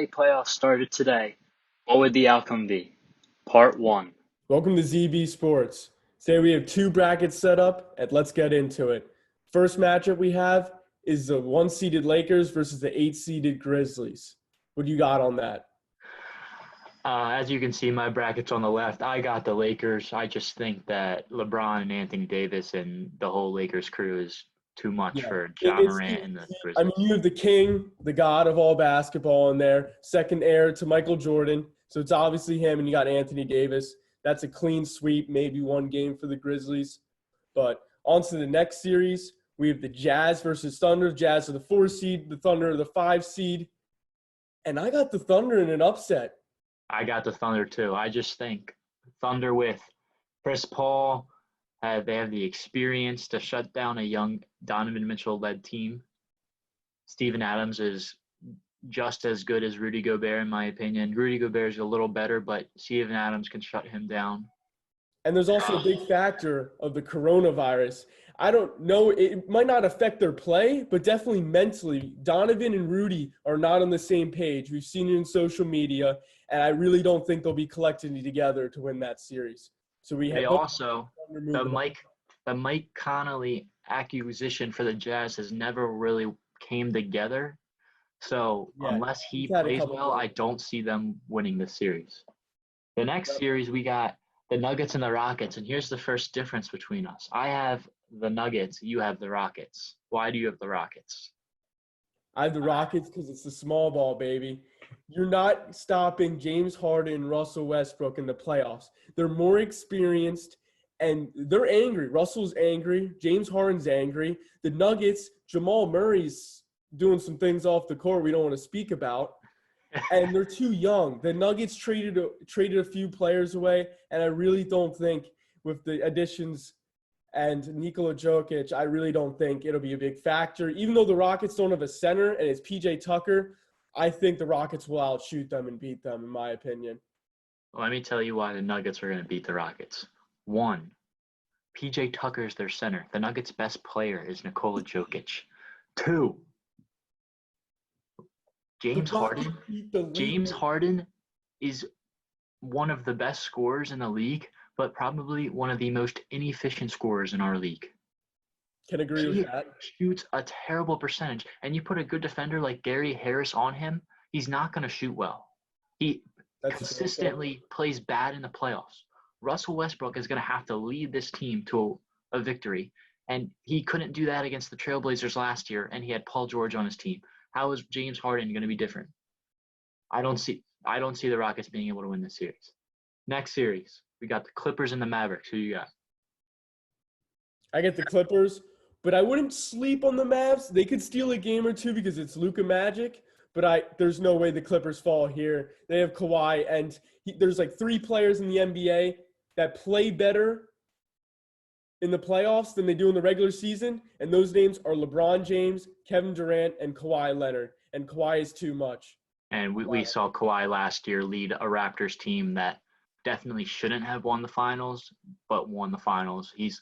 NBA playoffs started today, what would the outcome be? Part 1. Welcome to ZB Sports. Today we have two brackets set up, and let's get into it. First matchup we have is the one-seeded Lakers versus the eight-seeded Grizzlies. What do you got on that? As you can see, my bracket's on the left. I got the Lakers. I just think that LeBron and Anthony Davis and the whole Lakers crew is too much for Ja It's Morant and the I mean, Grizzlies. you have the king, the god of all basketball in there, second heir to Michael Jordan. So it's obviously him, and you got Anthony Davis. That's a clean sweep, maybe one game for the Grizzlies. But on to the next series. We have the Jazz versus Thunder. Jazz are the 4 seed, the Thunder are the 5 seed. And I got the Thunder in an upset. I got the Thunder too. I just think Thunder with Chris Paul, they have the experience to shut down a young Donovan Mitchell-led team. Steven Adams is just as good as Rudy Gobert, in my opinion. Rudy Gobert is a little better, but Steven Adams can shut him down. And there's also a big factor of the coronavirus. I don't know, it might not affect their play, but definitely mentally, Donovan and Rudy are not on the same page. We've seen it in social media, and I really don't think they'll be collectively together to win that series. So They also the Mike Conley acquisition for the Jazz has never really came together. So unless he plays well, I don't see them winning this series. The next series we got the Nuggets and the Rockets, and here's the first difference between us. I have the Nuggets, you have the Rockets. Why do you have the Rockets? I have the Rockets because it's the small ball, baby. You're not stopping James Harden and Russell Westbrook in the playoffs. They're more experienced, and they're angry. Russell's angry. James Harden's angry. The Nuggets, Jamal Murray's doing some things off the court we don't want to speak about, and they're too young. The Nuggets traded a few players away, and I really don't think with the additions and Nikola Jokic, I really don't think it'll be a big factor. Even though the Rockets don't have a center and it's PJ Tucker, I think the Rockets will outshoot them and beat them, in my opinion. Let me tell you why the Nuggets are going to beat the Rockets. 1, PJ Tucker is their center. The Nuggets' best player is Nikola Jokic. 2, James Harden is one of the best scorers in the league, but probably one of the most inefficient scorers in our league. Can agree with that. He shoots a terrible percentage, and you put a good defender like Gary Harris on him, he's not going to shoot well. He consistently plays bad in the playoffs. Russell Westbrook is going to have to lead this team to a victory, and he couldn't do that against the Trailblazers last year, and he had Paul George on his team. How is James Harden going to be different? I don't see the Rockets being able to win this series. Next series, we got the Clippers and the Mavericks. Who you got? I get the Clippers, but I wouldn't sleep on the Mavs. They could steal a game or two because it's Luka Magic, but there's no way the Clippers fall here. They have Kawhi, and there's like 3 players in the NBA that play better in the playoffs than they do in the regular season, and those names are LeBron James, Kevin Durant, and Kawhi Leonard, and Kawhi is too much. And we saw Kawhi last year lead a Raptors team that definitely shouldn't have won the finals, but won the finals. He's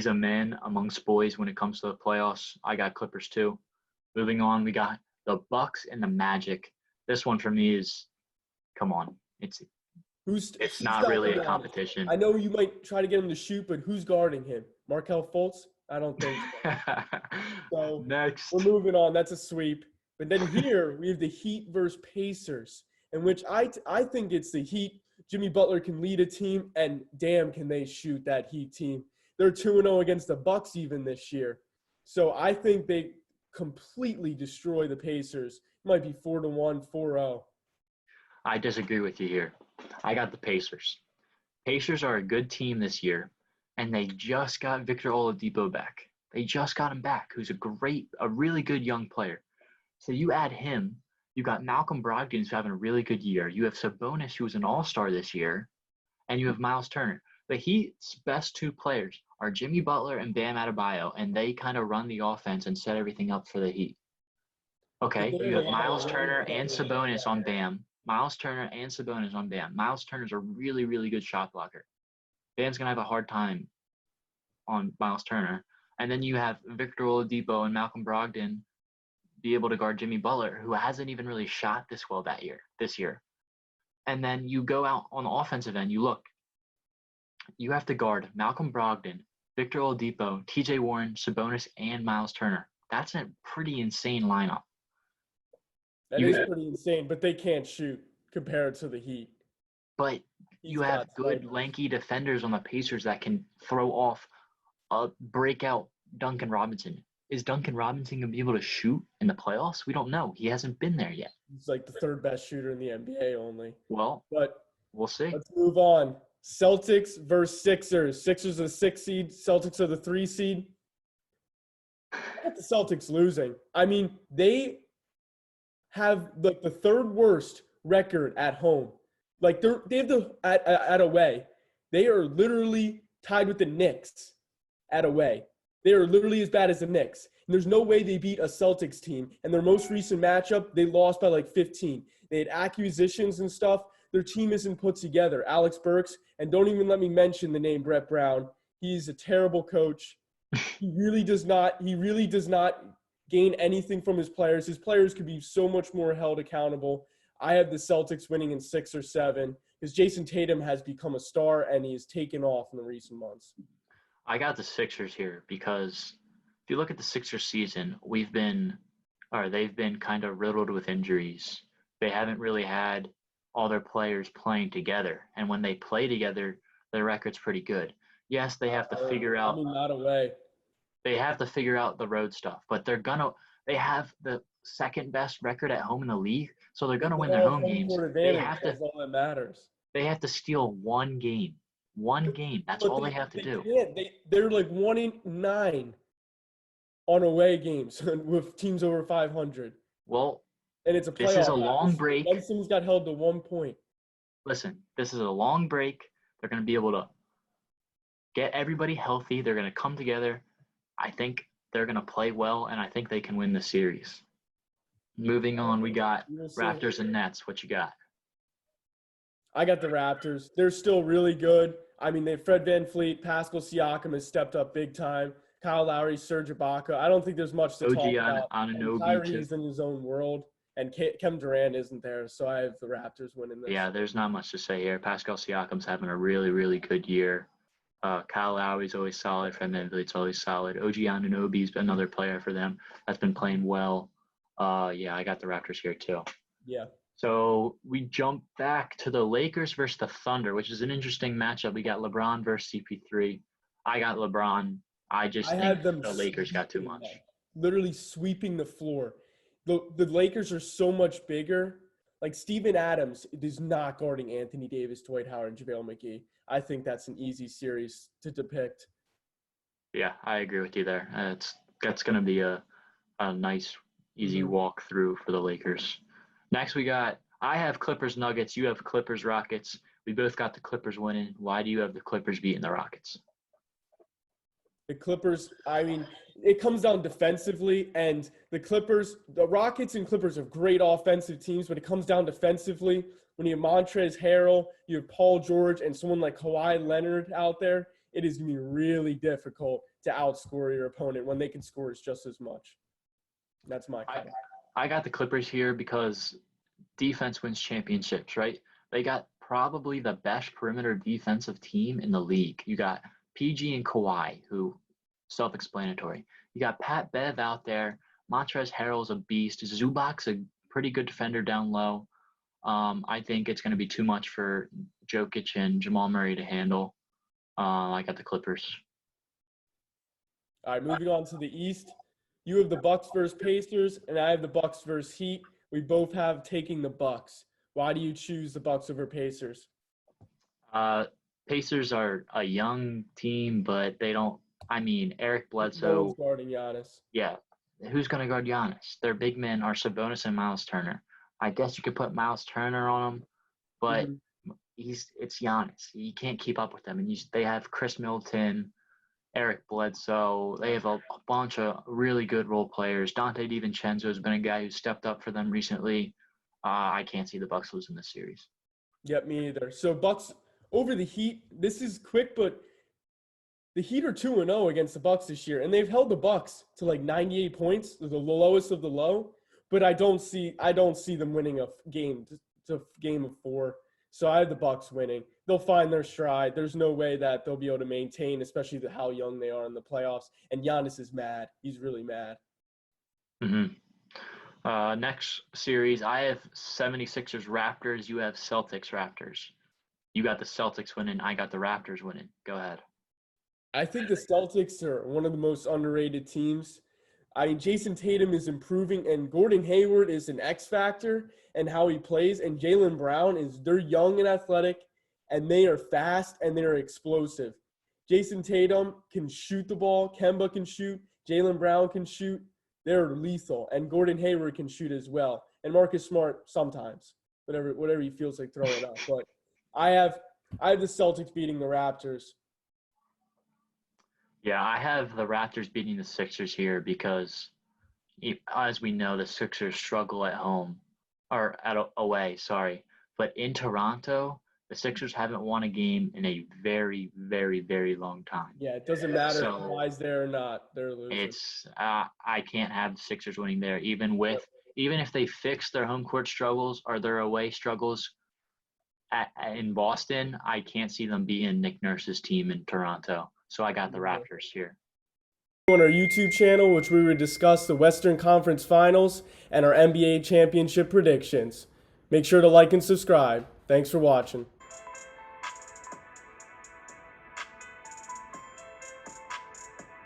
a man amongst boys when it comes to the playoffs. I got Clippers too. Moving on, we got the Bucks and the Magic. This one for me is, come on, it's not really a competition. I know you might try to get him to shoot, but who's guarding him? Markelle Fultz? I don't think so. So next, we're moving on. That's a sweep. But then here we have the Heat versus Pacers, in which I think it's the Heat. Jimmy Butler can lead a team, and damn, can they shoot that Heat team. They're 2-0 against the Bucks even this year. So I think they completely destroy the Pacers. It might be 4-1, 4-0. I disagree with you here. I got the Pacers. Pacers are a good team this year, and they just got Victor Oladipo back. They just got him back, who's a really good young player. So you add him, you got Malcolm Brogdon, who's having a really good year. You have Sabonis, who was an all-star this year, and you have Miles Turner. The Heat's best 2 players are Jimmy Butler and Bam Adebayo, and they kind of run the offense and set everything up for the Heat. Okay, you have Miles Turner and Sabonis on Bam. Miles Turner's a really, really good shot blocker. Bam's going to have a hard time on Miles Turner. And then you have Victor Oladipo and Malcolm Brogdon be able to guard Jimmy Butler, who hasn't even really shot this well this year. And then you go out on the offensive end, you have to guard Malcolm Brogdon, Victor Oladipo, TJ Warren, Sabonis, and Miles Turner. That's a pretty insane lineup. That is pretty insane, but they can't shoot compared to the Heat. But you have good, lanky defenders on the Pacers that can throw off a breakout Duncan Robinson. Is Duncan Robinson going to be able to shoot in the playoffs? We don't know. He hasn't been there yet. He's like the third best shooter in the NBA only. Well, but we'll see. Let's move on. Celtics versus Sixers. Sixers are the 6 seed. Celtics are the 3 seed. I got the Celtics losing. I mean, they have like the third worst record at home. Like they have at away. They are literally tied with the Knicks at away. They are literally as bad as the Knicks. And there's no way they beat a Celtics team. And their most recent matchup, they lost by like 15. They had acquisitions and stuff. Their team isn't put together. Alex Burks, and don't even let me mention the name Brett Brown. He's a terrible coach. He really does not gain anything from his players. His players could be so much more held accountable. I have the Celtics winning in 6 or 7 because Jason Tatum has become a star and he has taken off in the recent months. I got the Sixers here because if you look at the Sixers season, they've been kind of riddled with injuries. They haven't really had all their players playing together. And when they play together, their record's pretty good. Yes, they have to figure out. Not away. They have to figure out the road stuff, but they have the second best record at home in the league, so they're gonna win their home games. That's all that matters. They have to steal one game. One game. That's all they have to do. They're like 1-9 on away games with teams over 500. Well, and it's a playoff. This is a long break. Ben Simmons got held to 1 point. Listen, this is a long break. They're going to be able to get everybody healthy. They're going to come together. I think they're going to play well, and I think they can win the series. Moving on, we got Raptors and Nets. What you got? I got the Raptors. They're still really good. I mean, Fred VanVleet, Pascal Siakam has stepped up big time. Kyle Lowry, Serge Ibaka. I don't think there's much to talk about. Kyrie's in his own world, and Kevin Durant isn't there, so I have the Raptors winning this. Yeah, there's not much to say here. Pascal Siakam's having a really, really good year. Kyle Lowry's always solid. Fred VanVleet's always solid. OG Anunoby's another player for them that's been playing well. Yeah, I got the Raptors here too. Yeah. So we jump back to the Lakers versus the Thunder, which is an interesting matchup. We got LeBron versus CP3. I got LeBron. I think the Lakers got too much. Literally sweeping the floor. The Lakers are so much bigger. Like Steven Adams is not guarding Anthony Davis, Dwight Howard, and JaVale McGee. I think that's an easy series to depict. Yeah, I agree with you there. That's going to be a nice, easy walkthrough for the Lakers. Next, I have Clippers Nuggets. You have Clippers Rockets. We both got the Clippers winning. Why do you have the Clippers beating the Rockets? The Clippers, I mean, it comes down defensively, and the Rockets and Clippers are great offensive teams, but it comes down defensively. When you have Montrezl Harrell, you have Paul George, and someone like Kawhi Leonard out there, it is going to be really difficult to outscore your opponent when they can score just as much. That's my call. I got the Clippers here because defense wins championships, right? They got probably the best perimeter defensive team in the league. You got PG and Kawhi, who self-explanatory. You got Pat Bev out there. Montrezl Harrell's a beast. Zubac's a pretty good defender down low. I think it's going to be too much for Jokic and Jamal Murray to handle. I got the Clippers. All right, moving on to the East. You have the Bucks versus Pacers, and I have the Bucks versus Heat. We both have taking the Bucks. Why do you choose the Bucks over Pacers? Pacers are a young team, but they don't. I mean, Eric Bledsoe. Who's guarding Giannis? Yeah, who's going to guard Giannis? Their big men are Sabonis and Miles Turner. I guess you could put Miles Turner on him, but it's Giannis. You can't keep up with them. And they have Chris Middleton, Eric Bledsoe. They have a bunch of really good role players. Dante DiVincenzo has been a guy who stepped up for them recently. I can't see the Bucks losing this series. Yep, me either. So Bucks over the Heat. This is quick, but The Heat are 2-0 against the Bucks this year, and they've held the Bucks to like 98 points, the lowest of the low. But I don't see them winning a game. It's a game of 4. So I have the Bucks winning. They'll find their stride. There's no way that they'll be able to maintain, especially how young they are in the playoffs. And Giannis is mad. He's really mad. Next series, I have 76ers Raptors. You have Celtics Raptors. You got the Celtics winning. I got the Raptors winning. Go ahead. I think the Celtics are one of the most underrated teams. I mean, Jason Tatum is improving, and Gordon Hayward is an X factor and how he plays. And Jaylen Brown they're young and athletic, and they are fast and they're explosive. Jason Tatum can shoot the ball. Kemba can shoot. Jaylen Brown can shoot. They're lethal, and Gordon Hayward can shoot as well. And Marcus Smart sometimes, whatever he feels like throwing up. But I have the Celtics beating the Raptors. Yeah, I have the Raptors beating the Sixers here because, as we know, the Sixers struggle at home or away. Sorry, but in Toronto, the Sixers haven't won a game in a very, very, very long time. Yeah, it doesn't matter if Kawhi's there or not; they're losing. It's I can't have the Sixers winning there, even if they fix their home court struggles or their away struggles in Boston. I can't see them beating Nick Nurse's team in Toronto. So I got the Raptors here. On our YouTube channel, which we would discuss the Western Conference Finals and our NBA championship predictions. Make sure to like and subscribe. Thanks for watching.